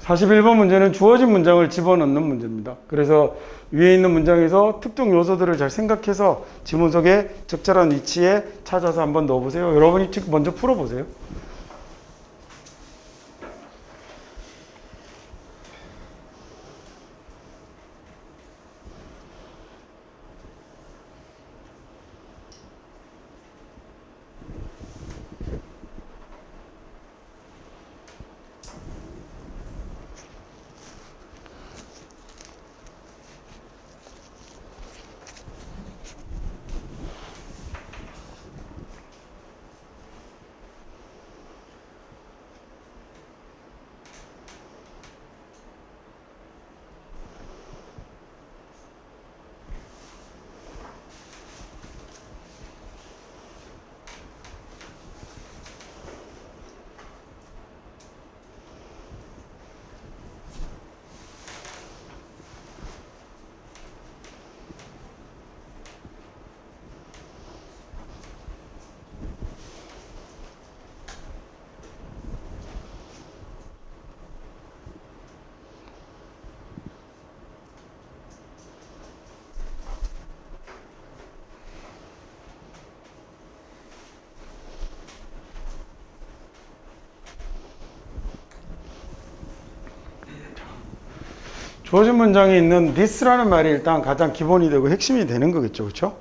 41번 문제는 주어진 문장을 집어넣는 문제입니다. 그래서 위에 있는 문장에서 특정 요소들을 잘 생각해서 지문 속에 적절한 위치에 찾아서 한번 넣어보세요. 여러분이 먼저 풀어보세요. 주어진 문장에 있는 this라는 말이 일단 가장 기본이 되고 핵심이 되는 거겠죠. 그렇죠?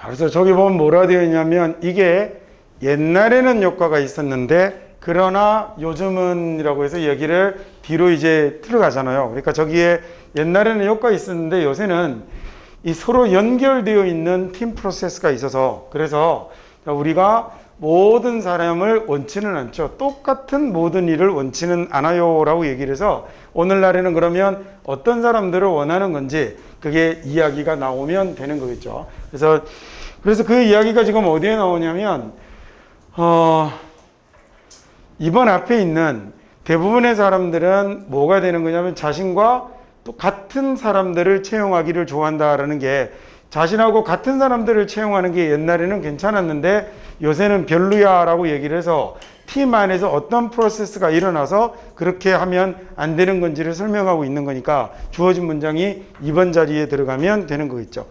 그래서 저기 보면 뭐라 되어 있냐면 이게 옛날에는 효과가 있었는데 그러나 요즘은 이라고 해서 얘기를 뒤로 이제 들어가잖아요. 그러니까 저기에 옛날에는 효과가 있었는데 요새는 이 서로 연결되어 있는 팀 프로세스가 있어서 그래서 우리가 모든 사람을 원치는 않죠. 똑같은 모든 일을 원치는 않아요 라고 얘기를 해서 오늘날에는 그러면 어떤 사람들을 원하는 건지 그게 이야기가 나오면 되는 거겠죠. 그래서 그 이야기가 지금 어디에 나오냐면 이번 앞에 있는 대부분의 사람들은 뭐가 되는 거냐면 자신과 또 같은 사람들을 채용하기를 좋아한다라는 게 자신하고 같은 사람들을 채용하는 게 옛날에는 괜찮았는데 요새는 별로야 라고 얘기를 해서 팀 안에서 어떤 프로세스가 일어나서 그렇게 하면 안 되는 건지를 설명하고 있는 거니까 주어진 문장이 2번 자리에 들어가면 되는 거겠죠.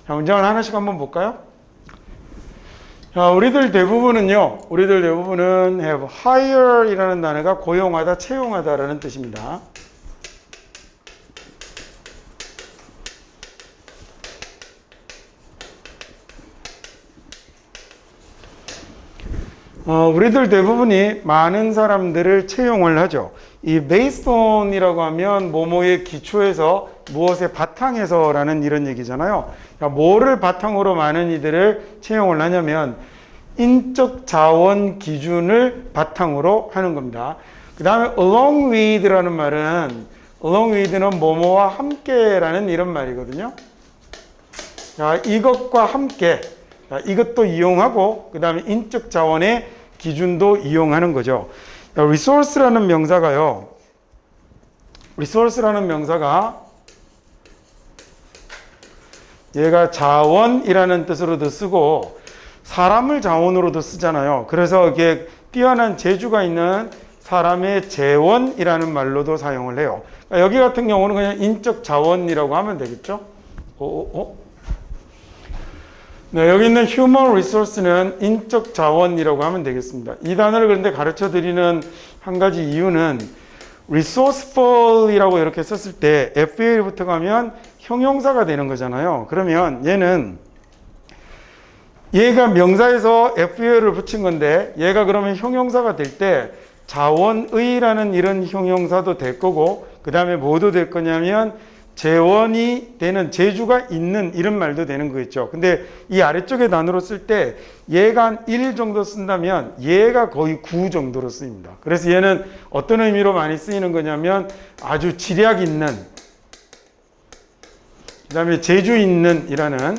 자, 문장을 하나씩 한번 볼까요? 자, 우리들 대부분은 have hire 이라는 단어가 고용하다, 채용하다 라는 뜻입니다. 우리들 대부분이 많은 사람들을 채용을 하죠. 이 based on이라고 하면 뭐뭐의 기초에서 무엇의 바탕에서 라는 이런 얘기잖아요. 그러니까 뭐를 바탕으로 많은 이들을 채용을 하냐면 인적 자원 기준을 바탕으로 하는 겁니다. 그 다음에 along with 라는 말은 along with는 뭐뭐와 함께 라는 이런 말이거든요. 자, 이것과 함께 이것도 이용하고 그 다음에 인적 자원의 기준도 이용하는 거죠. resource라는 명사가요. resource라는 명사가 얘가 자원이라는 뜻으로도 쓰고 사람을 자원으로도 쓰잖아요. 그래서 이게 뛰어난 재주가 있는 사람의 재원이라는 말로도 사용을 해요. 그러니까 여기 같은 경우는 그냥 인적 자원이라고 하면 되겠죠. 네, 여기 있는 human resource는 인적 자원이라고 하면 되겠습니다. 이 단어를 그런데 가르쳐 드리는 한 가지 이유는 resourceful이라고 이렇게 썼을 때 FAL부터 가면 형용사가 되는 거잖아요. 그러면 얘가 명사에서 FAL을 붙인 건데 얘가 그러면 형용사가 될 때 자원의라는 이런 형용사도 될 거고 그 다음에 뭐도 될 거냐면 재원이 되는 재주가 있는 이런 말도 되는 거겠죠. 근데 이 아래쪽에 단어로 쓸 때 얘가 한 1 정도 쓴다면 얘가 거의 9 정도로 쓰입니다. 그래서 얘는 어떤 의미로 많이 쓰이는 거냐면 아주 지략 있는 그 다음에 재주 있는 이라는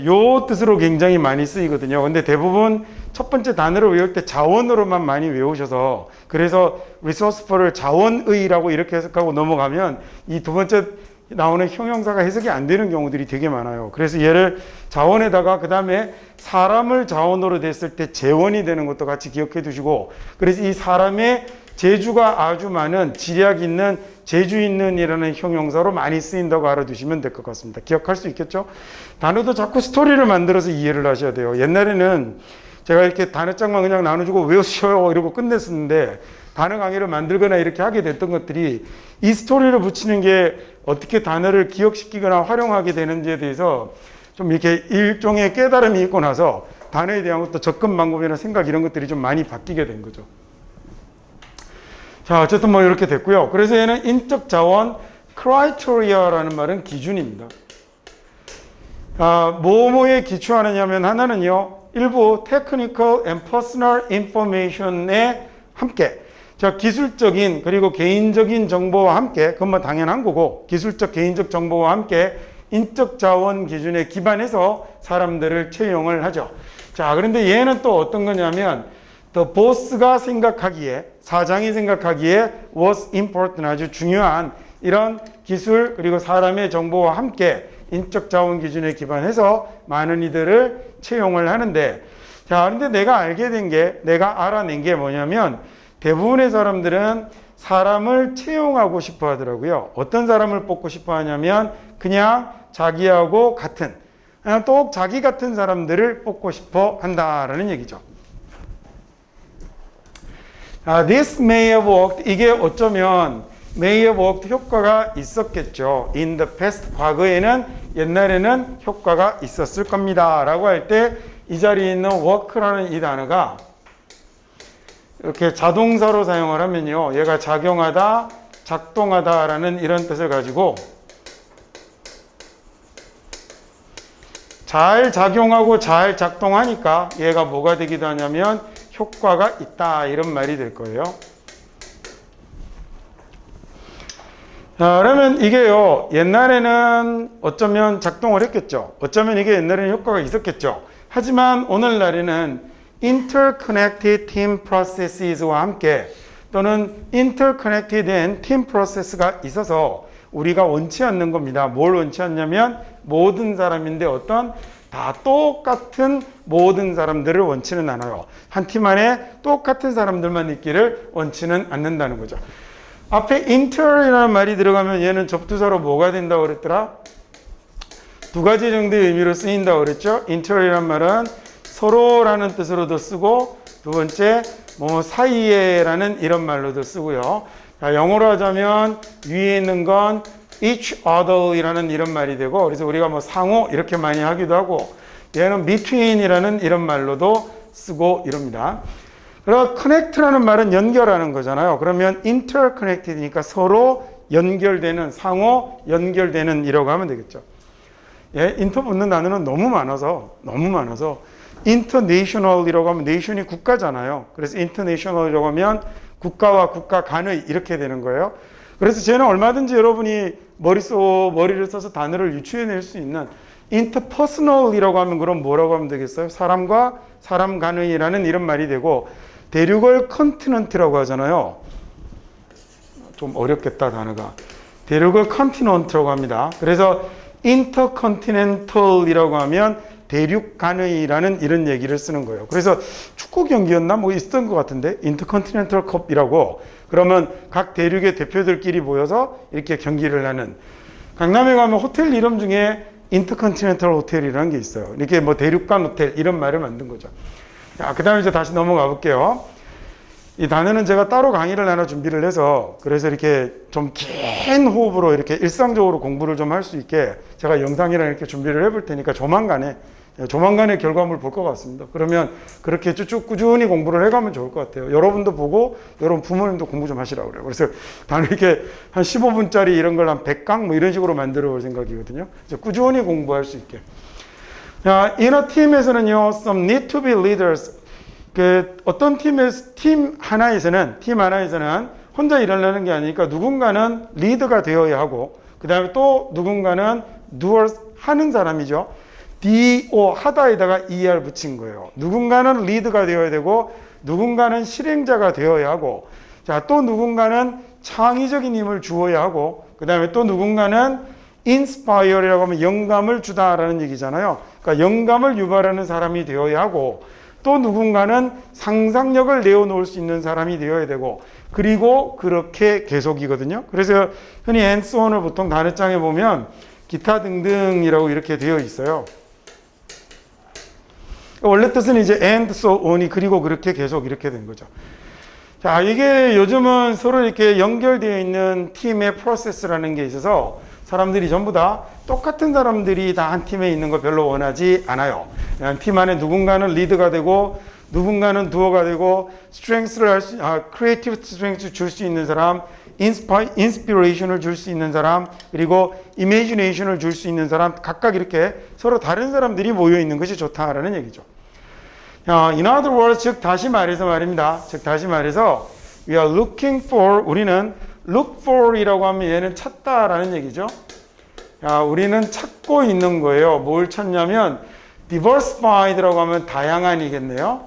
요 뜻으로 굉장히 많이 쓰이거든요. 근데 대부분 첫 번째 단어를 외울 때 자원으로만 많이 외우셔서 그래서 resourceful을 자원의라고 이렇게 해석하고 넘어가면 이 두 번째 나오는 형용사가 해석이 안 되는 경우들이 되게 많아요. 그래서 얘를 자원에다가 그 다음에 사람을 자원으로 댔을 때 재원이 되는 것도 같이 기억해 두시고, 그래서 이 사람의 재주가 아주 많은, 지략 있는, 재주 있는 이라는 형용사로 많이 쓰인다고 알아두시면 될 것 같습니다. 기억할 수 있겠죠? 단어도 자꾸 스토리를 만들어서 이해를 하셔야 돼요. 옛날에는 제가 이렇게 단어장만 그냥 나눠주고 외우셔요 이러고 끝냈었는데, 단어 강의를 만들거나 이렇게 하게 됐던 것들이 이 스토리를 붙이는 게 어떻게 단어를 기억시키거나 활용하게 되는지에 대해서 좀 이렇게 일종의 깨달음이 있고 나서 단어에 대한 것도 접근 방법이나 생각 이런 것들이 좀 많이 바뀌게 된 거죠. 자, 어쨌든 뭐 이렇게 됐고요. 그래서 얘는 인적 자원 criteria라는 말은 기준입니다. 뭐뭐에 기초하느냐면 하나는요, 일부 technical and personal information에 함께, 자, 기술적인 그리고 개인적인 정보와 함께, 그건 뭐 당연한 거고, 기술적 개인적 정보와 함께 인적 자원 기준에 기반해서 사람들을 채용을 하죠. 자, 그런데 얘는 또 어떤 거냐면 the boss가 생각하기에, 사장이 생각하기에 was important, 아주 중요한 이런 기술 그리고 사람의 정보와 함께 인적 자원 기준에 기반해서 많은 이들을 채용을 하는데, 자, 그런데 내가 알게 된 게, 내가 알아낸 게 뭐냐면 대부분의 사람들은 사람을 채용하고 싶어 하더라고요. 어떤 사람을 뽑고 싶어 하냐면 그냥 자기하고 같은, 그냥 또 자기 같은 사람들을 뽑고 싶어 한다라는 얘기죠. This may have worked. 이게 어쩌면 may have worked 효과가 있었겠죠. In the past. 과거에는, 옛날에는 효과가 있었을 겁니다 라고 할 때 이 자리에 있는 work라는 이 단어가 이렇게 자동사로 사용을 하면요, 얘가 작용하다, 작동하다 라는 이런 뜻을 가지고 잘 작용하고 잘 작동하니까 얘가 뭐가 되기도 하냐면 효과가 있다, 이런 말이 될 거예요. 자, 그러면 이게요, 옛날에는 어쩌면 작동을 했겠죠. 어쩌면 이게 옛날에는 효과가 있었겠죠. 하지만 오늘날에는 interconnected team processes와 함께, 또는 interconnected team process가 있어서 우리가 원치 않는 겁니다. 뭘 원치 않냐면 모든 사람인데 어떤 다 똑같은 모든 사람들을 원치는 않아요. 한 팀 안에 똑같은 사람들만 있기를 원치는 않는다는 거죠. 앞에 inter이라는 말이 들어가면 얘는 접두사로 뭐가 된다고 그랬더라? 두 가지 정도의 의미로 쓰인다고 그랬죠. inter이라는 말은 서로라는 뜻으로도 쓰고, 두 번째 뭐 사이에라는 이런 말로도 쓰고요. 자, 영어로 하자면 위에 있는 건 each other이라는 이런 말이 되고, 그래서 우리가 뭐 상호 이렇게 많이 하기도 하고, 얘는 between이라는 이런 말로도 쓰고 이럽니다. 그리고 connect라는 말은 연결하는 거잖아요. 그러면 interconnected니까 서로 연결되는, 상호 연결되는 이라고 하면 되겠죠. 예, 인터 붙는 단어는 너무 많아서 international이라고 하면 nation이 국가잖아요. 그래서 international이라고 하면 국가와 국가 간의 이렇게 되는 거예요. 그래서 쟤는 얼마든지 여러분이 머리를 써서 단어를 유추해낼 수 있는 interpersonal이라고 하면 그럼 뭐라고 하면 되겠어요? 사람과 사람 간의라는 이런 말이 되고, 대륙을 컨티넨트라고 하잖아요. 좀 어렵겠다 단어가. 대륙을 컨티넨트라고 합니다. 그래서 intercontinental이라고 하면 대륙 간의라는 이런 얘기를 쓰는 거예요. 그래서 축구 경기였나 뭐 있었던 것 같은데, 인터컨티넨탈 컵이라고, 그러면 각 대륙의 대표들끼리 모여서 이렇게 경기를 하는, 강남에 가면 호텔 이름 중에 인터컨티넨탈 호텔이라는 게 있어요. 이렇게 뭐 대륙 간 호텔 이런 말을 만든 거죠. 자, 그 다음에 이제 다시 넘어가 볼게요. 이 단어는 제가 따로 강의를 하나 준비를 해서, 그래서 이렇게 좀 긴 호흡으로 이렇게 일상적으로 공부를 좀 할 수 있게 제가 영상이랑 이렇게 준비를 해볼 테니까 조만간에 결과물 볼 것 같습니다. 그러면 그렇게 쭉쭉 꾸준히 공부를 해가면 좋을 것 같아요. 여러분도 보고 여러분 부모님도 공부 좀 하시라고 그래요. 그래서 단어 이렇게 한 15분짜리 이런 걸 한 100강 뭐 이런 식으로 만들어 볼 생각이거든요. 꾸준히 공부할 수 있게. 자, 이너 팀에서는요, some need to be leaders. 어떤 팀 하나에서는 혼자 일하려는 게 아니니까 누군가는 리더가 되어야 하고, 그 다음에 또 누군가는 doers 하는 사람이죠. do 하다에다가 er 붙인 거예요. 누군가는 리드가 되어야 되고, 누군가는 실행자가 되어야 하고, 자, 또 누군가는 창의적인 힘을 주어야 하고, 그 다음에 또 누군가는 inspire이라고 하면 영감을 주다라는 얘기잖아요. 그러니까 영감을 유발하는 사람이 되어야 하고, 또 누군가는 상상력을 내어놓을 수 있는 사람이 되어야 되고, 그리고 그렇게 계속이거든요. 그래서 흔히 and so on을 보통 단어장에 보면 기타 등등이라고 이렇게 되어 있어요. 원래 뜻은 이제 and so on이 그리고 그렇게 계속 이렇게 된 거죠. 자, 이게 요즘은 서로 이렇게 연결되어 있는 팀의 프로세스라는 게 있어서 사람들이 전부 다 똑같은 사람들이 다 한 팀에 있는 거 별로 원하지 않아요. 그냥 팀 안에 누군가는 리드가 되고 누군가는 두어가 되고 스트렝스를 할 수, 크리에이티브 스트렝스 줄 수 있는 사람, 인스피레이션을 줄 수 있는 사람, 그리고 이미지네이션을 줄 수 있는 사람, 각각 이렇게 서로 다른 사람들이 모여 있는 것이 좋다라는 얘기죠. In other words, 즉 다시 말해서 말입니다. 즉 다시 말해서 we are looking for, 우리는 look for이라고 하면 얘는 찾다라는 얘기죠. 우리는 찾고 있는 거예요. 뭘 찾냐면 diversified라고 하면 다양한이겠네요.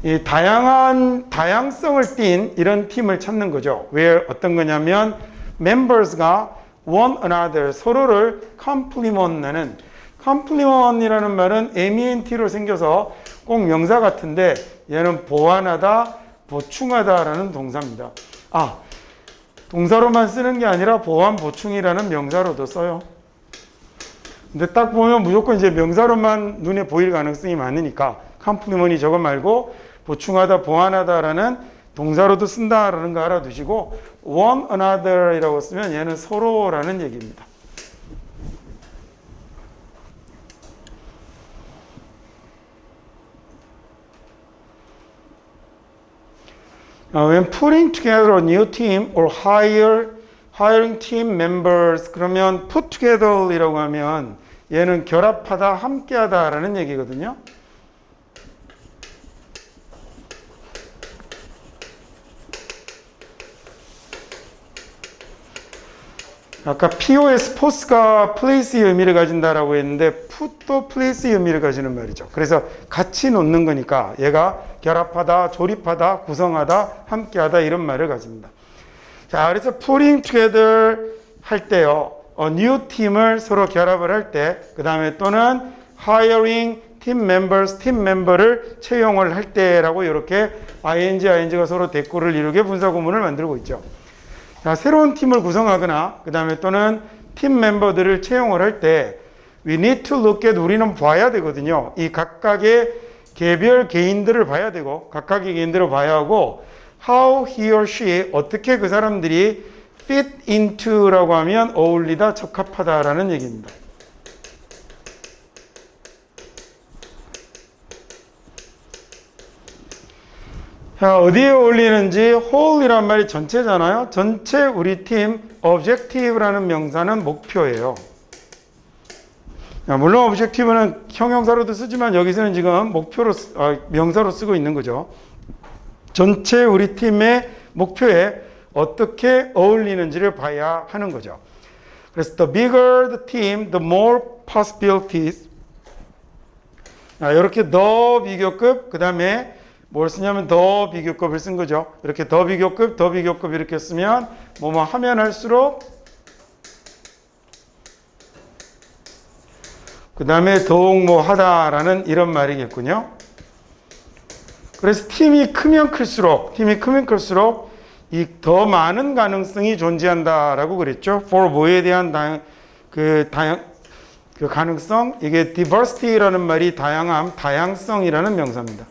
이 다양성을 띤 이런 팀을 찾는 거죠. 왜 어떤 거냐면 members가 one another 서로를 complement하는, complement이라는 말은 MENT로 생겨서 꼭 명사 같은데 얘는 보완하다, 보충하다라는 동사입니다. 동사로만 쓰는 게 아니라 보완, 보충이라는 명사로도 써요. 근데 딱 보면 무조건 이제 명사로만 눈에 보일 가능성이 많으니까 complement이 저거 말고 보충하다, 보완하다라는 동사로도 쓴다라는 거 알아두시고 one another이라고 쓰면 얘는 서로라는 얘기입니다. When putting together a new team or hiring team members, 그러면 put together이라고 하면 얘는 결합하다, 함께하다라는 얘기거든요. 아까 POS, POS가 place의 의미를 가진다라고 했는데 put도 place의 의미를 가지는 말이죠. 그래서 같이 놓는 거니까 얘가 결합하다, 조립하다, 구성하다, 함께하다 이런 말을 가집니다. 자, 그래서 putting together 할 때요, new team을 서로 결합을 할 때, 그 다음에 또는 hiring team members, 팀 멤버를 채용을 할 때라고 이렇게 ing가 서로 대꾸를 이루게 분사구문을 만들고 있죠. 자, 새로운 팀을 구성하거나 그 다음에 또는 팀 멤버들을 채용을 할 때 we need to look at, 우리는 봐야 되거든요. 이 각각의 개별 개인들을 봐야 되고 각각의 개인들을 봐야 하고 how he or she, 어떻게 그 사람들이 fit into라고 하면 어울리다, 적합하다라는 얘기입니다. 자, 어디에 어울리는지 whole이란 말이 전체잖아요. 전체 우리 팀 objective라는 명사는 목표예요. 자, 물론 objective는 형용사로도 쓰지만 여기서는 지금 목표로 명사로 쓰고 있는 거죠. 전체 우리 팀의 목표에 어떻게 어울리는지를 봐야 하는 거죠. 그래서 the bigger the team, the more possibilities. 이렇게 더 비교급, 그 다음에 뭘 쓰냐면 더 비교급을 쓴 거죠. 이렇게 더 비교급 이렇게 쓰면 뭐뭐 하면 할수록 그 다음에 더욱 뭐 하다라는 이런 말이겠군요. 그래서 팀이 크면 클수록 이 더 많은 가능성이 존재한다라고 그랬죠. for 뭐에 대한 그 가능성, 이게 diversity라는 말이 다양함, 다양성이라는 명사입니다.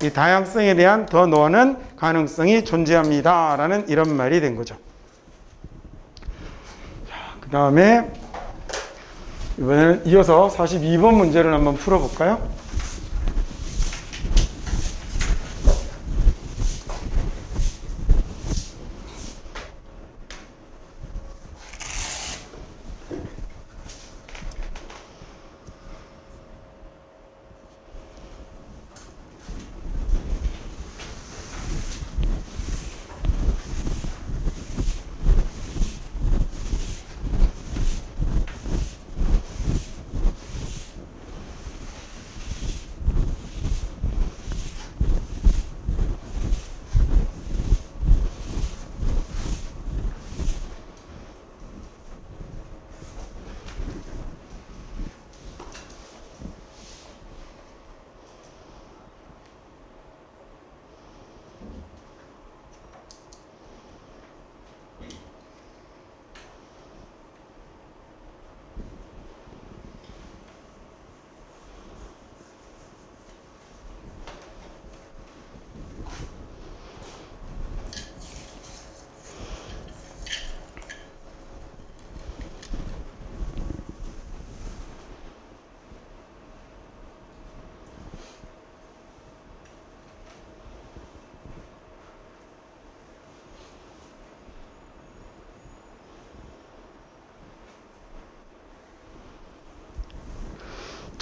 이 다양성에 대한 더 많은 가능성이 존재합니다 라는 이런 말이 된 거죠. 그 다음에 이번에는 이어서 42번 문제를 한번 풀어볼까요?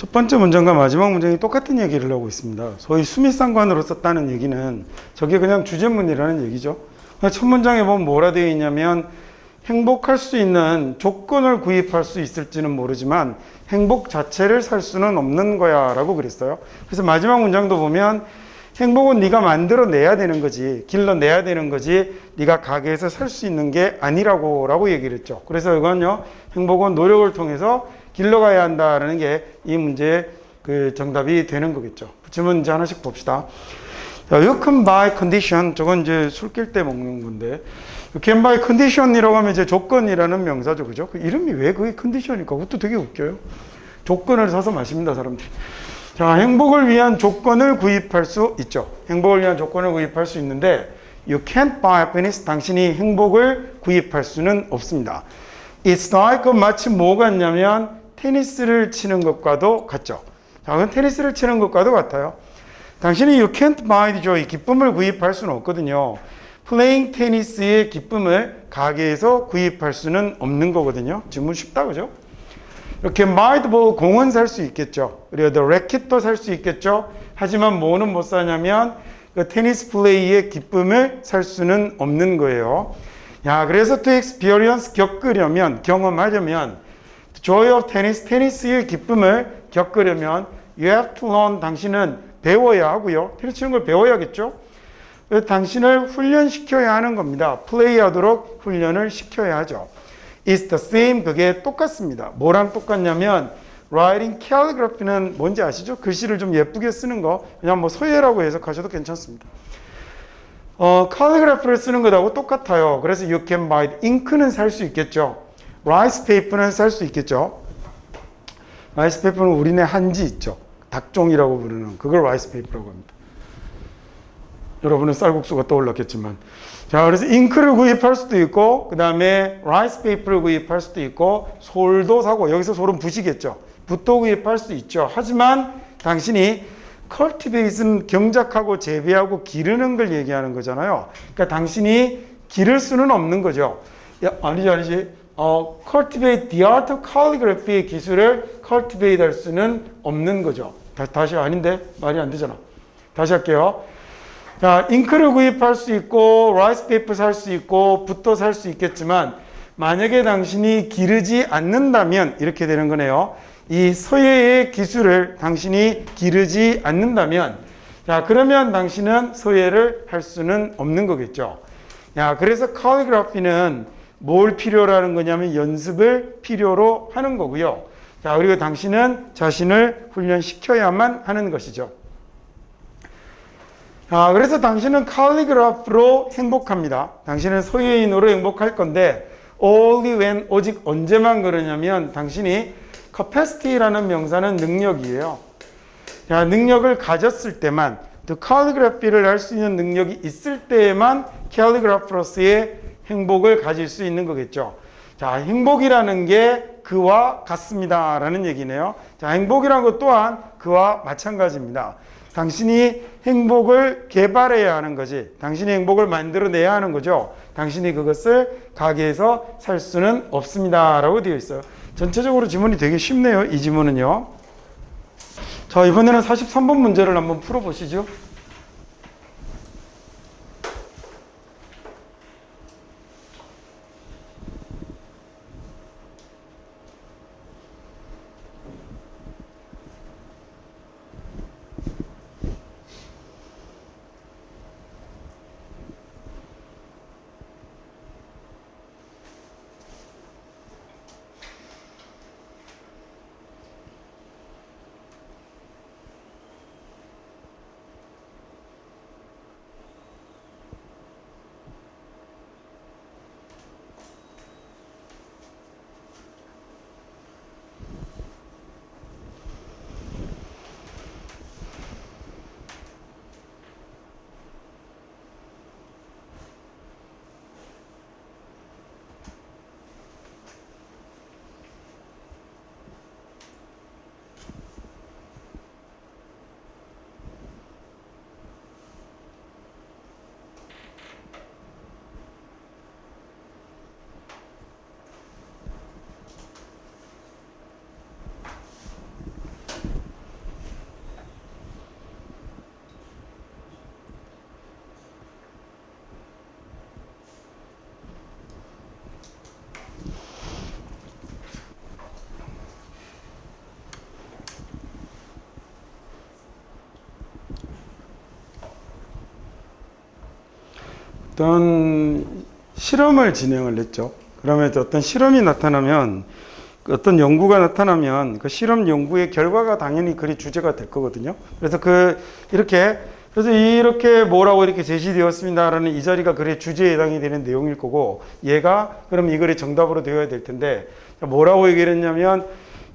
첫 번째 문장과 마지막 문장이 똑같은 얘기를 하고 있습니다. 소위 수미상관으로 썼다는 얘기는 저게 그냥 주제문이라는 얘기죠. 첫 문장에 보면 뭐라 되어 있냐면 행복할 수 있는 조건을 구입할 수 있을지는 모르지만 행복 자체를 살 수는 없는 거야 라고 그랬어요. 그래서 마지막 문장도 보면 행복은 네가 만들어내야 되는 거지, 길러내야 되는 거지, 네가 가게에서 살 수 있는 게 아니라고 라고 얘기를 했죠. 그래서 이건요, 행복은 노력을 통해서 길러가야 한다라는 게 이 문제의 그 정답이 되는 거겠죠. 질문 이제 하나씩 봅시다. You can buy condition, 저건 이제 술 깰 때 먹는 건데, you can buy condition이라고 하면 이제 조건이라는 명사죠, 그죠? 그 이름이 왜 그게 condition일까? 그것도 되게 웃겨요. 조건을 사서 마십니다, 사람들이. 자, 행복을 위한 조건을 구입할 수 있죠. 행복을 위한 조건을 구입할 수 있는데, you can't buy happiness, 당신이 행복을 구입할 수는 없습니다. It's like, 마치 뭐 같냐면, 테니스를 치는 것과도 같죠. 자, 그건 테니스를 치는 것과도 같아요. 당신이 you can't buy the joy, 기쁨을 구입할 수는 없거든요. playing 테니스의 기쁨을 가게에서 구입할 수는 없는 거거든요. 질문 쉽다, 그죠? 이렇게 buy the ball, 공은 살 수 있겠죠. 그리고 the racket도 살 수 있겠죠. 하지만 뭐는 못 사냐면 그 테니스 플레이의 기쁨을 살 수는 없는 거예요. 야, 그래서 to experience, 겪으려면, 경험하려면 the joy of tennis, 테니스의 기쁨을 겪으려면 you have to learn, 당신은 배워야 하고요. 테니스 치는 걸 배워야겠죠. 그래서 당신을 훈련시켜야 하는 겁니다. 플레이하도록 훈련을 시켜야 하죠. It's the same, 그게 똑같습니다. 뭐랑 똑같냐면 writing calligraphy는 뭔지 아시죠? 글씨를 좀 예쁘게 쓰는 거, 그냥 뭐 서예라고 해석하셔도 괜찮습니다. calligraphy를 쓰는 것하고 똑같아요. 그래서 you can buy, 잉크는 살 수 있겠죠. rice paper는 살 수 있겠죠. rice paper는 우리네 한지 있죠. 닭종이라고 부르는 그걸 rice paper라고 합니다. 여러분은 쌀국수가 떠올랐겠지만, 자, 그래서 잉크를 구입할 수도 있고, 그 다음에 라이스 페이퍼를 구입할 수도 있고, 솔도 사고, 여기서 솔은 붓이겠죠. 붓도 구입할 수 있죠. 하지만 당신이 cultivate는 경작하고 재배하고 기르는 걸 얘기하는 거잖아요. 그러니까 당신이 기를 수는 없는 거죠. 야, 아니지. cultivate the art of calligraphy의 기술을 cultivate 할 수는 없는 거죠. 다시 아닌데? 말이 안 되잖아. 다시 할게요. 자, 잉크를 구입할 수 있고, 라이스 페이퍼 살 수 있고, 붓도 살 수 있겠지만, 만약에 당신이 기르지 않는다면, 이렇게 되는 거네요. 이 서예의 기술을 당신이 기르지 않는다면, 자, 그러면 당신은 서예를 할 수는 없는 거겠죠. 야, 그래서 칼리그라피는 뭘 필요로 하는 거냐면, 연습을 필요로 하는 거고요. 자, 그리고 당신은 자신을 훈련시켜야만 하는 것이죠. 그래서 당신은 칼리그라프로 행복합니다. 당신은 서예인으로 행복할 건데 only when, 오직 언제만 그러냐면 당신이 capacity라는 명사는 능력이에요. 자, 능력을 가졌을 때만, 또 칼리그라피를 할 수 있는 능력이 있을 때에만 칼리그라프로서의 행복을 가질 수 있는 거겠죠. 자, 행복이라는 게 그와 같습니다 라는 얘기네요. 자, 행복이라는 것 또한 그와 마찬가지입니다. 당신이 행복을 개발해야 하는 거지, 당신이 행복을 만들어내야 하는 거죠. 당신이 그것을 가게에서 살 수는 없습니다 라고 되어 있어요. 전체적으로 지문이 되게 쉽네요. 이 지문은요. 자, 이번에는 43번 문제를 한번 풀어보시죠. 어떤 실험을 진행을 했죠. 그러면 어떤 실험이 나타나면 어떤 연구가 나타나면 그 실험 연구의 결과가 당연히 그리 주제가 될 거거든요. 그래서 이렇게 뭐라고 이렇게 제시되었습니다라는 이 자리가 글의 주제에 해당이 되는 내용일 거고, 얘가 그럼 이 글의 정답으로 되어야 될 텐데, 뭐라고 얘기를 했냐면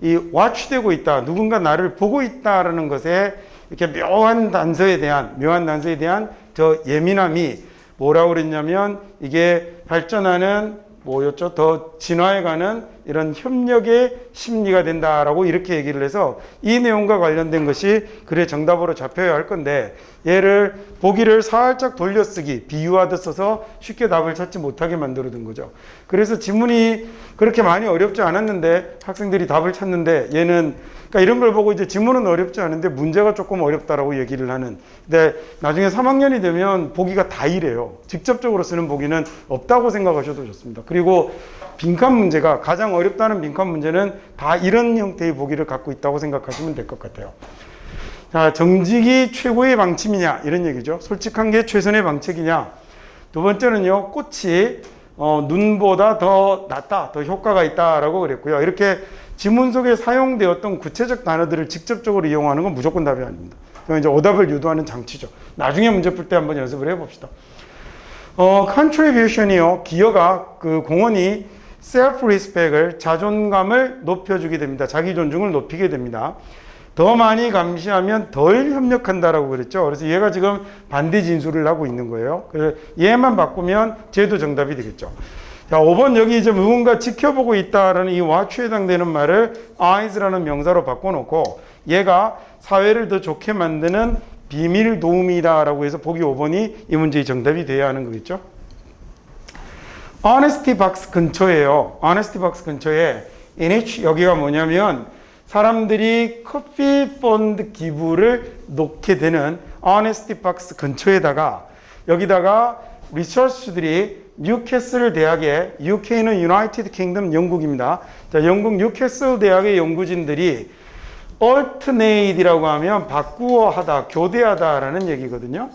이 watch되고 있다, 누군가 나를 보고 있다라는 것에 이렇게 묘한 단서에 대한 저 예민함이 뭐라고 그랬냐면 이게 발전하는 뭐였죠? 더 진화해가는 이런 협력의 심리가 된다라고 이렇게 얘기를 해서 이 내용과 관련된 것이 글의 정답으로 잡혀야 할 건데, 얘를 보기를 살짝 돌려쓰기, 비유하듯 써서 쉽게 답을 찾지 못하게 만들어둔 거죠. 그래서 지문이 그렇게 많이 어렵지 않았는데 학생들이 답을 찾는데, 얘는 그러니까 이런 걸 보고 이제 지문은 어렵지 않은데 문제가 조금 어렵다라고 얘기를 하는. 근데 나중에 3학년이 되면 보기가 다 이래요. 직접적으로 쓰는 보기는 없다고 생각하셔도 좋습니다. 그리고 빈칸 문제가 가장 어렵다는 빈칸 문제는 다 이런 형태의 보기를 갖고 있다고 생각하시면 될 것 같아요. 자, 정직이 최고의 방침이냐 이런 얘기죠. 솔직한 게 최선의 방책이냐. 두 번째는요, 꽃이 눈보다 더 낫다, 더 효과가 있다라고 그랬고요. 이렇게 지문 속에 사용되었던 구체적 단어들을 직접적으로 이용하는 건 무조건 답이 아닙니다. 그건 이제 오답을 유도하는 장치죠. 나중에 문제 풀 때 한번 연습을 해봅시다. contribution이요, 기여가 그 공헌이 self-respect을, 자존감을 높여주게 됩니다. 자기 존중을 높이게 됩니다. 더 많이 감시하면 덜 협력한다라고 그랬죠. 그래서 얘가 지금 반대 진술을 하고 있는 거예요. 그래서 얘만 바꾸면 쟤도 정답이 되겠죠. 자, 5번 여기 이제 누군가 지켜보고 있다라는 이 watch에 해당되는 말을 eyes라는 명사로 바꿔놓고 얘가 사회를 더 좋게 만드는 비밀 도움이다라고 해서 보기 5번이 이 문제의 정답이 돼야 하는 거겠죠. honesty box 근처에요. honesty box 근처에 NH 여기가 뭐냐면 사람들이 커피 펀드 기부를 놓게 되는 honesty box 근처에다가 여기다가 리서치들이 뉴캐슬 대학의, UK는 유나이티드 킹덤 영국입니다. 자, 영국 뉴캐슬 대학의 연구진들이 alternate이라고 하면 바꾸어 하다, 교대하다라는 얘기거든요.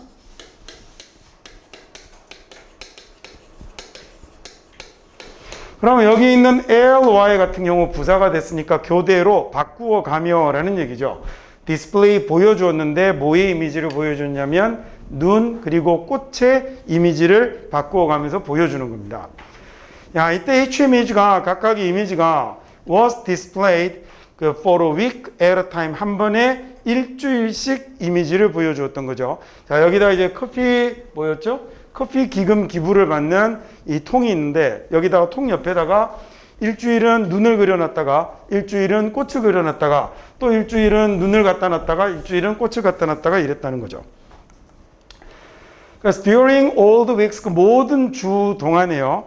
그러면 여기 있는 ly 같은 경우 부사가 됐으니까 교대로 바꾸어 가며라는 얘기죠. 디스플레이 보여주었는데 뭐의 이미지를 보여줬냐면 눈 그리고 꽃의 이미지를 바꾸어 가면서 보여주는 겁니다. 야, 이때 each image가 각각의 이미지가 was displayed for a week at a time, 한 번에 일주일씩 이미지를 보여주었던 거죠. 자, 여기다 이제 커피 뭐였죠? 커피 기금 기부를 받는 이 통이 있는데 여기다가 통 옆에다가 일주일은 눈을 그려놨다가 일주일은 꽃을 그려놨다가 또 일주일은 눈을 갖다 놨다가 일주일은 꽃을 갖다 놨다가 이랬다는 거죠. 그래서 during all the weeks, 그 모든 주 동안에요.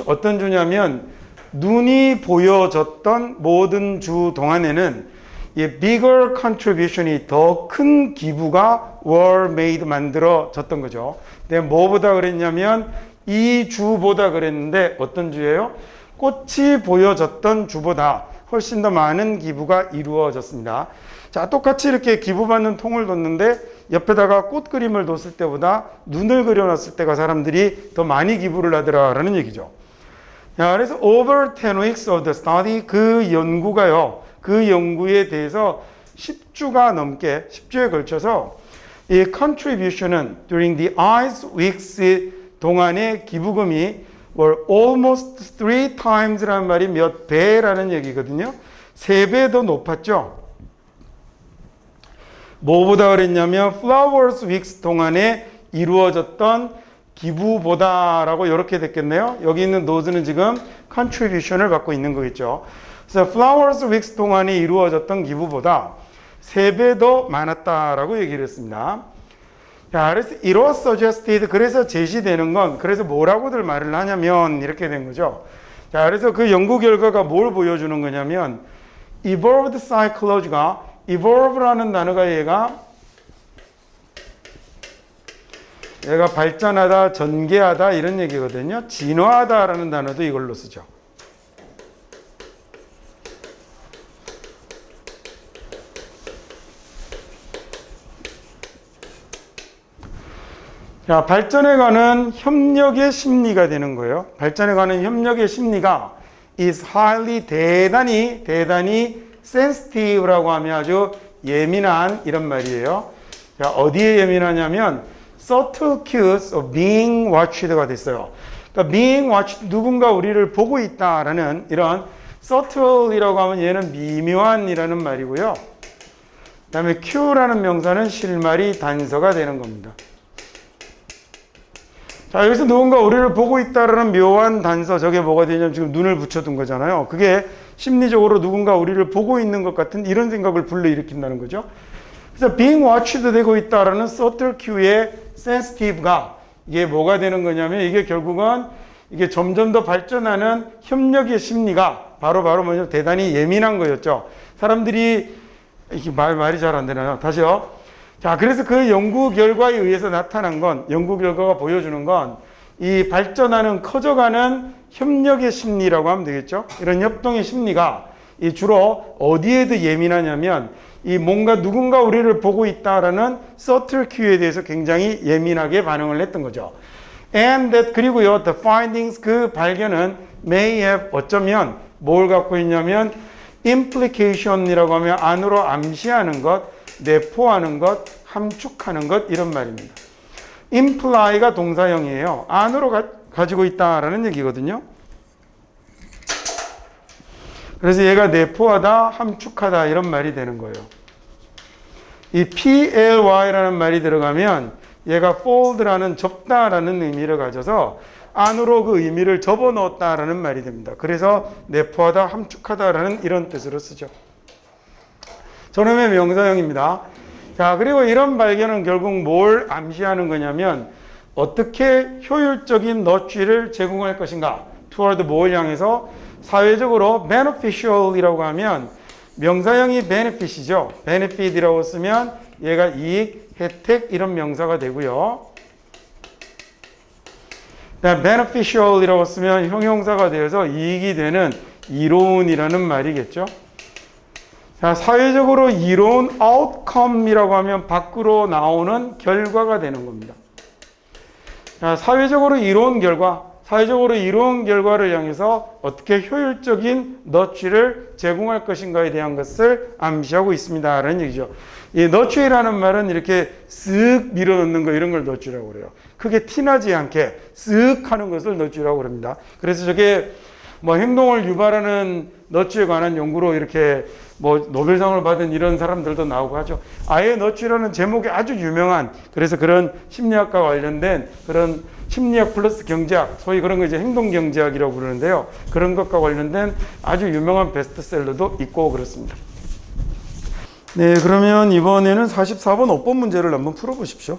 어떤 주냐면 눈이 보여졌던 모든 주 동안에는 이 bigger contribution이 더 큰 기부가 were made 만들어졌던 거죠. 근데 뭐보다 그랬냐면 이 주보다 그랬는데 어떤 주예요? 꽃이 보여졌던 주보다 훨씬 더 많은 기부가 이루어졌습니다. 자, 똑같이 이렇게 기부받는 통을 뒀는데 옆에다가 꽃 그림을 뒀을 때보다 눈을 그려놨을 때가 사람들이 더 많이 기부를 하더라라는 얘기죠. 자, 그래서 over 10 weeks of the study, 그 연구가요, 그 연구에 대해서 10주가 넘게 10주에 걸쳐서 이 contribution은 during the eyes weeks 동안의 기부금이 were almost 3 times라는 말이 몇 배라는 얘기거든요. 3배 더 높았죠. 뭐보다 그랬냐면 flowers weeks 동안에 이루어졌던 기부보다라고 이렇게 됐겠네요. 여기 있는 nose는 지금 contribution을 받고 있는 거겠죠. 그래서 flowers weeks 동안에 이루어졌던 기부보다 3배 더 많았다라고 얘기를 했습니다. 자, 그래서 it was suggested, 그래서 제시되는 건, 그래서 뭐라고들 말을 하냐면 이렇게 된 거죠. 자, 그래서 그 연구 결과가 뭘 보여주는 거냐면 evolved psychology가, evolve라는 단어가 얘가 발전하다, 전개하다 이런 얘기거든요. 진화하다라는 단어도 이걸로 쓰죠. 자, 발전에 관한 협력의 심리가 되는 거예요. 발전에 관한 협력의 심리가 is highly 대단히 sensitive라고 하면 아주 예민한 이런 말이에요. 자, 어디에 예민하냐면 subtle cues of being watched가 됐어요. 그러니까 being watched, 누군가 우리를 보고 있다라는 이런 subtle이라고 하면 얘는 미묘한이라는 말이고요. 그 다음에 cue라는 명사는 실마리 단서가 되는 겁니다. 자, 여기서 누군가 우리를 보고 있다라는 묘한 단서, 저게 뭐가 되냐면 지금 눈을 붙여둔 거잖아요. 그게 심리적으로 누군가 우리를 보고 있는 것 같은 이런 생각을 불러일으킨다는 거죠. 그래서 being watched 되고 있다라는 subtle cue의 sensitive가 이게 뭐가 되는 거냐면 이게 결국은 이게 점점 더 발전하는 협력의 심리가 바로 뭐냐 대단히 예민한 거였죠. 사람들이 이게 말이 잘 안 되나요? 다시요. 자, 그래서 그 연구 결과에 의해서 나타난 건, 연구 결과가 보여주는 건 이 발전하는 커져가는 협력의 심리라고 하면 되겠죠. 이런 협동의 심리가 이 주로 어디에도 예민하냐면 이 뭔가 누군가 우리를 보고 있다라는 subtle cue에 대해서 굉장히 예민하게 반응을 했던 거죠. And that, 그리고요, the findings, 그 발견은 may have, 어쩌면 뭘 갖고 있냐면 implication이라고 하면 안으로 암시하는 것, 내포하는 것, 함축하는 것, 이런 말입니다. imply가 동사형이에요. 안으로 가지고 있다라는 얘기거든요. 그래서 얘가 내포하다, 함축하다 이런 말이 되는 거예요. 이 ply라는 말이 들어가면 얘가 fold라는 접다라는 의미를 가져서 안으로 그 의미를 접어넣었다라는 말이 됩니다. 그래서 내포하다, 함축하다라는 이런 뜻으로 쓰죠. 저놈의 명사형입니다. 자, 그리고 이런 발견은 결국 뭘 암시하는 거냐면 어떻게 효율적인 너취를 제공할 것인가, toward 뭘 향해서 사회적으로 beneficial이라고 하면 명사형이 benefit이죠. benefit이라고 쓰면 얘가 이익, 혜택 이런 명사가 되고요. beneficial이라고 쓰면 형용사가 되어서 이익이 되는 이로운이라는 말이겠죠. 자, 사회적으로 이로운 outcome이라고 하면 밖으로 나오는 결과가 되는 겁니다. 자, 사회적으로 이로운 결과를 향해서 어떻게 효율적인 너취를 제공할 것인가에 대한 것을 암시하고 있습니다 라는 얘기죠. 이 너취라는 말은 이렇게 쓱 밀어넣는 거 이런 걸 너취라고 그래요. 크게 티나지 않게 쓱 하는 것을 너취라고 그럽니다. 그래서 저게 뭐 행동을 유발하는 너취에 관한 연구로 이렇게 뭐 노벨상을 받은 이런 사람들도 나오고 하죠. 아예 너취라는 제목이 아주 유명한, 그래서 그런 심리학과 관련된 그런 심리학 플러스 경제학, 소위 그런 거 이제 행동경제학이라고 부르는데요. 그런 것과 관련된 아주 유명한 베스트셀러도 있고 그렇습니다. 네, 그러면 이번에는 44번 5번 문제를 한번 풀어보십시오.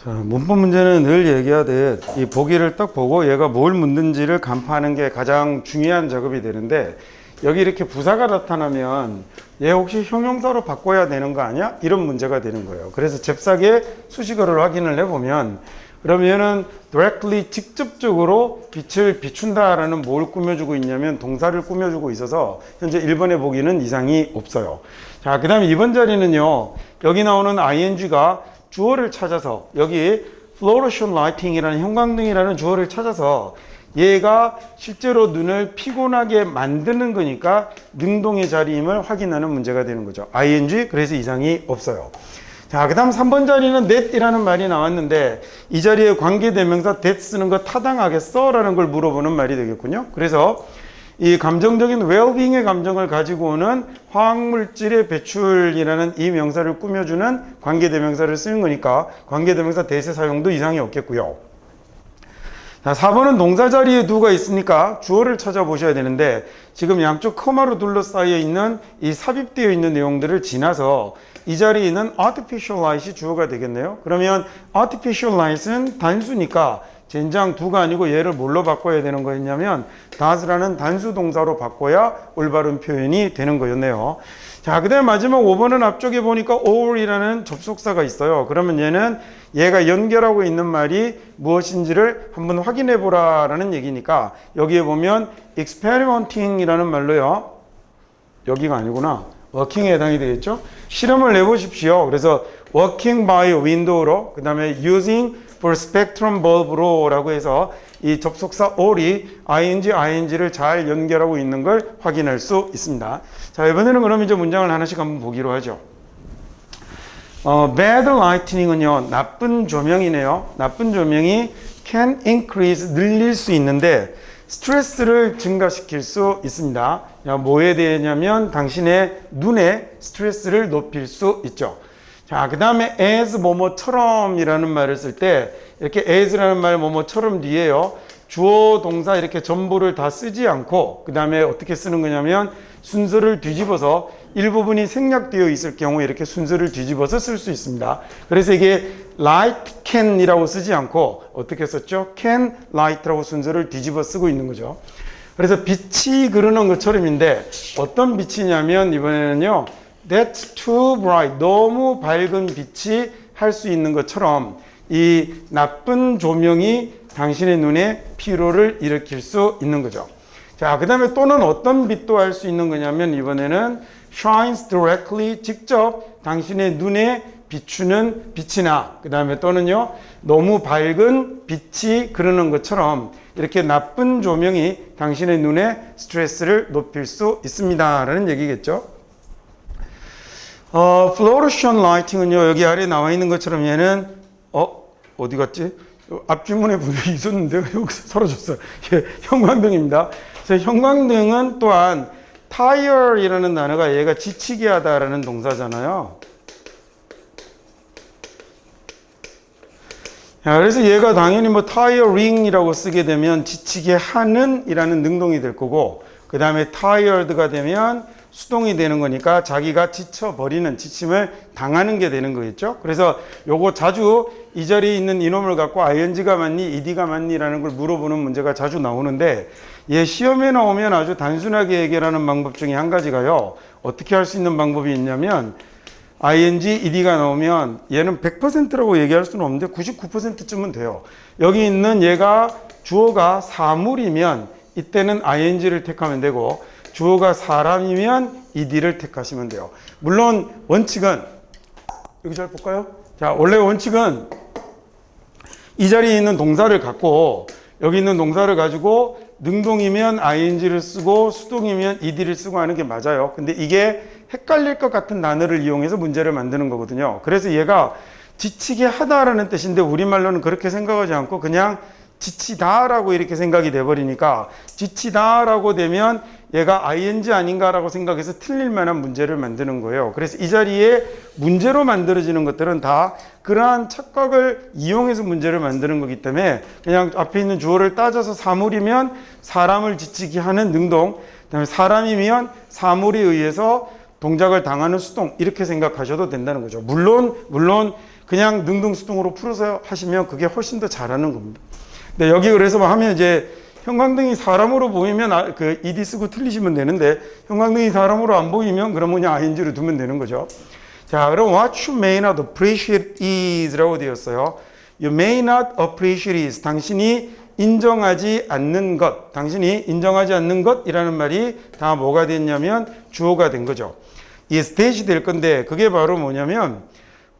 자, 문법 문제는 늘 얘기하듯 이 보기를 딱 보고 얘가 뭘 묻는지를 간파하는 게 가장 중요한 작업이 되는데, 여기 이렇게 부사가 나타나면 얘 혹시 형용사로 바꿔야 되는 거 아니야? 이런 문제가 되는 거예요. 그래서 잽싸게 수식어를 확인을 해보면, 그러면은 directly 직접적으로 빛을 비춘다라는 뭘 꾸며주고 있냐면 동사를 꾸며주고 있어서 현재 1번의 보기는 이상이 없어요. 자, 그 다음에 2번 자리는요, 여기 나오는 ing가 주어를 찾아서, 여기 fluorescent lighting이라는 형광등이라는 주어를 찾아서 얘가 실제로 눈을 피곤하게 만드는 거니까 능동의 자리임을 확인하는 문제가 되는 거죠. ing, 그래서 이상이 없어요. 자, 그 다음 3번 자리는 that이라는 말이 나왔는데, 이 자리에 관계대명사 that 쓰는 거 타당하겠어? 라는 걸 물어보는 말이 되겠군요. 그래서 이 감정적인 웰빙의 감정을 가지고 오는 화학물질의 배출이라는 이 명사를 꾸며주는 관계대명사를 쓰는 거니까 관계대명사 that의 사용도 이상이 없겠고요. 자, 4번은 동사 자리에 누가 있으니까 주어를 찾아보셔야 되는데, 지금 양쪽 커마로 둘러싸여 있는 이 삽입되어 있는 내용들을 지나서 이 자리에 있는 artificial light이 주어가 되겠네요. 그러면 artificial light은 단수니까 젠장 두가 아니고 얘를 뭘로 바꿔야 되는 거였냐면 does라는 단수 동사로 바꿔야 올바른 표현이 되는 거였네요. 자, 그 다음에 마지막 5번은 앞쪽에 보니까 or이라는 접속사가 있어요. 그러면 얘가 연결하고 있는 말이 무엇인지를 한번 확인해 보라라는 얘기니까, 여기에 보면 experimenting이라는 말로요, 여기가 아니구나, working에 해당이 되겠죠. 실험을 해보십시오. 그래서 working by window로, 그 다음에 using for spectrum bulb로 라고 해서 이 접속사 or이 ing를 잘 연결하고 있는 걸 확인할 수 있습니다. 자, 이번에는 그럼 이제 문장을 하나씩 한번 보기로 하죠. bad lighting은요, 나쁜 조명이네요. 나쁜 조명이 can increase, 늘릴 수 있는데 스트레스를 증가시킬 수 있습니다. 뭐에 대해냐면 당신의 눈에 스트레스를 높일 수 있죠. 자, 그 다음에 as 뭐뭐처럼 이라는 말을 쓸 때 이렇게 as라는 말 뭐뭐처럼 뒤에요, 주어 동사 이렇게 전부를 다 쓰지 않고 그 다음에 어떻게 쓰는 거냐면 순서를 뒤집어서 일부분이 생략되어 있을 경우에 이렇게 순서를 뒤집어서 쓸 수 있습니다. 그래서 이게 light can 이라고 쓰지 않고 어떻게 썼죠? can light라고 순서를 뒤집어 쓰고 있는 거죠. 그래서 빛이 그러는 것처럼인데 어떤 빛이냐면 이번에는요, that's too bright, 너무 밝은 빛이 할 수 있는 것처럼 이 나쁜 조명이 당신의 눈에 피로를 일으킬 수 있는 거죠. 자, 그 다음에 또는 어떤 빛도 할 수 있는 거냐면 이번에는 shines directly, 직접 당신의 눈에 비추는 빛이나 그 다음에 또는요, 너무 밝은 빛이 그러는 것처럼 이렇게 나쁜 조명이 당신의 눈에 스트레스를 높일 수 있습니다 라는 얘기겠죠. fluorescent lighting은요, 여기 아래에 나와 있는 것처럼 얘는 어디 갔지? 앞주문에 분명히 있었는데 여기서 사라졌어요. 예, 형광등입니다. 그래서 형광등은 또한 tire이라는 단어가 얘가 지치게 하다라는 동사잖아요. 자, 그래서 얘가 당연히 뭐 tiring이라고 쓰게 되면 지치게 하는 이라는 능동이 될 거고, 그 다음에 tired가 되면 수동이 되는 거니까 자기가 지쳐버리는, 지침을 당하는 게 되는 거겠죠. 그래서 요거 자주 이 자리에 있는 이놈을 갖고 ing가 맞니 ed가 맞니 라는 걸 물어보는 문제가 자주 나오는데, 얘 시험에 나오면 아주 단순하게 해결하는 방법 중에 한 가지가요, 어떻게 할 수 있는 방법이 있냐면 ing, ed가 나오면 얘는 100%라고 얘기할 수는 없는데 99%쯤은 돼요. 여기 있는 얘가 주어가 사물이면 이때는 ing를 택하면 되고, 주어가 사람이면 ed를 택하시면 돼요. 물론 원칙은, 여기 잘 볼까요? 자, 원래 원칙은 이 자리에 있는 동사를 갖고 여기 있는 동사를 가지고 능동이면 ing를 쓰고 수동이면 ed를 쓰고 하는 게 맞아요. 근데 이게 헷갈릴 것 같은 단어를 이용해서 문제를 만드는 거거든요. 그래서 얘가 지치게 하다라는 뜻인데 우리말로는 그렇게 생각하지 않고 그냥 지치다라고 이렇게 생각이 돼버리니까, 지치다라고 되면 얘가 ing 아닌가라고 생각해서 틀릴 만한 문제를 만드는 거예요. 그래서 이 자리에 문제로 만들어지는 것들은 다 그러한 착각을 이용해서 문제를 만드는 거기 때문에 그냥 앞에 있는 주어를 따져서 사물이면 사람을 지치게 하는 능동, 그다음에 사람이면 사물에 의해서 동작을 당하는 수동 이렇게 생각하셔도 된다는 거죠. 물론 그냥 능동수동으로 풀어서 하시면 그게 훨씬 더 잘하는 겁니다. 근데 여기 그래서 하면 이제 형광등이 사람으로 보이면 그 ed 쓰고 틀리시면 되는데 형광등이 사람으로 안 보이면 그럼 그냥 ing를 두면 되는 거죠. 자, 그럼 what you may not appreciate is라고 되었어요. You may not appreciate is 당신이 인정하지 않는 것, 당신이 인정하지 않는 것이라는 말이 다 뭐가 됐냐면 주어가 된 거죠. is 대시될 건데 그게 바로 뭐냐면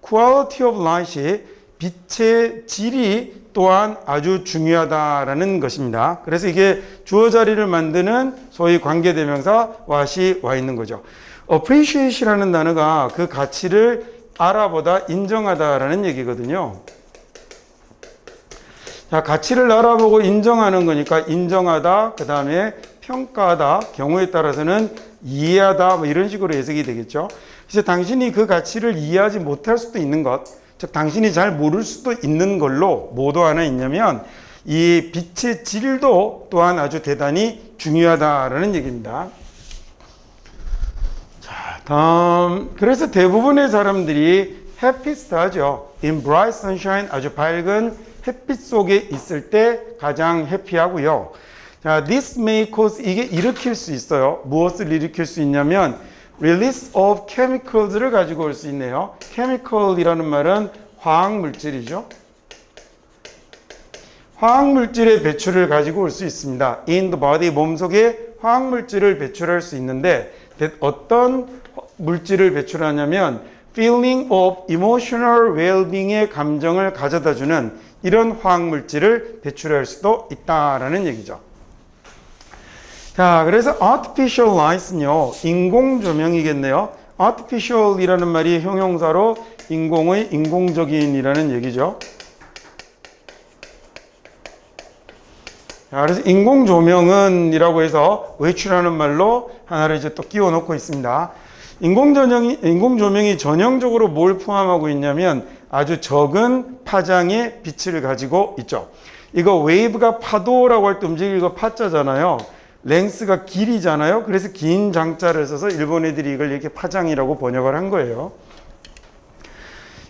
quality of light이 빛의 질이 또한 아주 중요하다라는 것입니다. 그래서 이게 주어 자리를 만드는 소위 관계대명사 what이 와 있는 거죠. appreciate이라는 단어가 그 가치를 알아보다 인정하다라는 얘기거든요. 자, 가치를 알아보고 인정하는 거니까 인정하다, 그 다음에 평가하다, 경우에 따라서는 이해하다, 뭐 이런 식으로 해석이 되겠죠. 그래서 당신이 그 가치를 이해하지 못할 수도 있는 것, 즉 당신이 잘 모를 수도 있는 걸로 뭐도 하나 있냐면 이 빛의 질도 또한 아주 대단히 중요하다라는 얘기입니다. 자, 다음. 그래서 대부분의 사람들이 해피스트하죠. In bright sunshine, 아주 밝은 햇빛 속에 있을 때 가장 해피하고요. 자, this may cause, 이게 일으킬 수 있어요. 무엇을 일으킬 수 있냐면 release of chemicals를 가지고 올 수 있네요. chemical이라는 말은 화학물질이죠. 화학물질의 배출을 가지고 올 수 있습니다. in the body, 몸속에 화학물질을 배출할 수 있는데 어떤 물질을 배출하냐면 feeling of emotional well-being의 감정을 가져다주는 이런 화학물질을 배출할 수도 있다라는 얘기죠. 자, 그래서 artificial light은요, 인공 조명이겠네요. artificial이라는 말이 형용사로 인공의 인공적인이라는 얘기죠. 자, 그래서 인공 조명은이라고 해서 외출하는 말로 하나를 이제 또 끼워 놓고 있습니다. 인공 조명이 전형적으로 뭘 포함하고 있냐면 아주 적은 파장의 빛을 가지고 있죠. 이거 웨이브가 파도라고 할 때 움직이는 거 파자잖아요. 랭스가 길이잖아요. 그래서 긴 장자를 써서 일본 애들이 이걸 이렇게 파장이라고 번역을 한 거예요.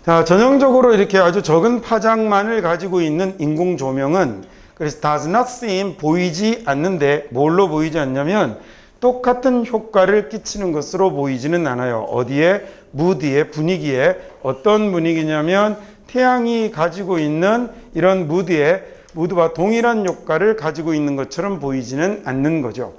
자, 전형적으로 이렇게 아주 적은 파장만을 가지고 있는 인공 조명은 그래서 does not seem, 보이지 않는데 뭘로 보이지 않냐면 똑같은 효과를 끼치는 것으로 보이지는 않아요. 어디에? 무드에, 분위기에. 어떤 분위기냐면 태양이 가지고 있는 이런 무드와 동일한 효과를 가지고 있는 것처럼 보이지는 않는 거죠.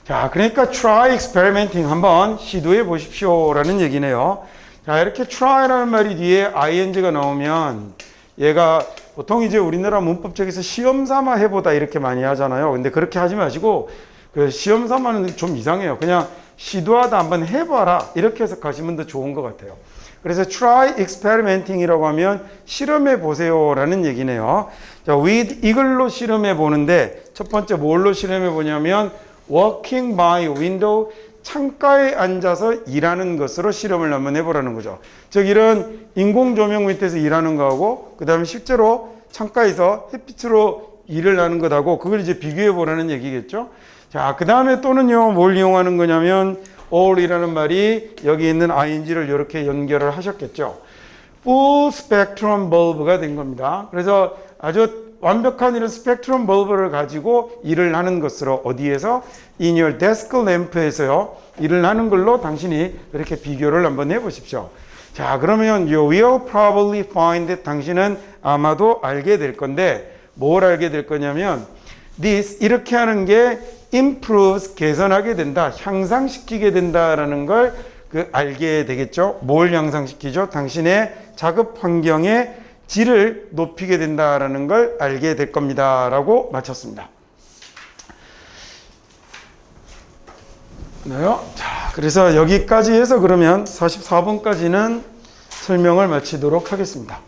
자, 그러니까 try experimenting, 한번 시도해 보십시오라는 얘기네요. 자, 이렇게 try라는 말이 뒤에 ing가 나오면 얘가 보통 이제 우리나라 문법책에서 시험 삼아 해보다 이렇게 많이 하잖아요. 근데 그렇게 하지 마시고 그 시험 삼아는 좀 이상해요. 그냥 시도하다 한번 해봐라 이렇게 해석하시면 더 좋은 것 같아요. 그래서 try experimenting이라고 하면 실험해 보세요라는 얘기네요. 자, with 이걸로 실험해 보는데 첫 번째 뭘로 실험해 보냐면 working by window, 창가에 앉아서 일하는 것으로 실험을 한번 해보라는 거죠. 즉 이런 인공 조명 밑에서 일하는 거하고 그 다음에 실제로 창가에서 햇빛으로 일을 하는 것하고 그걸 이제 비교해 보라는 얘기겠죠. 자, 그 다음에 또는요 뭘 이용하는 거냐면 all이라는 말이 여기 있는 ing를 이렇게 연결을 하셨겠죠. full spectrum bulb가 된 겁니다. 그래서 아주 완벽한 이런 스펙트럼 벌브를 가지고 일을 하는 것으로 어디에서? in your desk lamp에서요. 일을 하는 걸로 당신이 이렇게 비교를 한번 해보십시오. 자, 그러면 you will probably find that 당신은 아마도 알게 될 건데 뭘 알게 될 거냐면 this, 이렇게 하는 게 improves, 개선하게 된다, 향상시키게 된다라는 걸 알게 되겠죠. 뭘 향상시키죠? 당신의 작업 환경의 질을 높이게 된다라는 걸 알게 될 겁니다. 라고 마쳤습니다. 자, 그래서 여기까지 해서 그러면 44번까지는 설명을 마치도록 하겠습니다.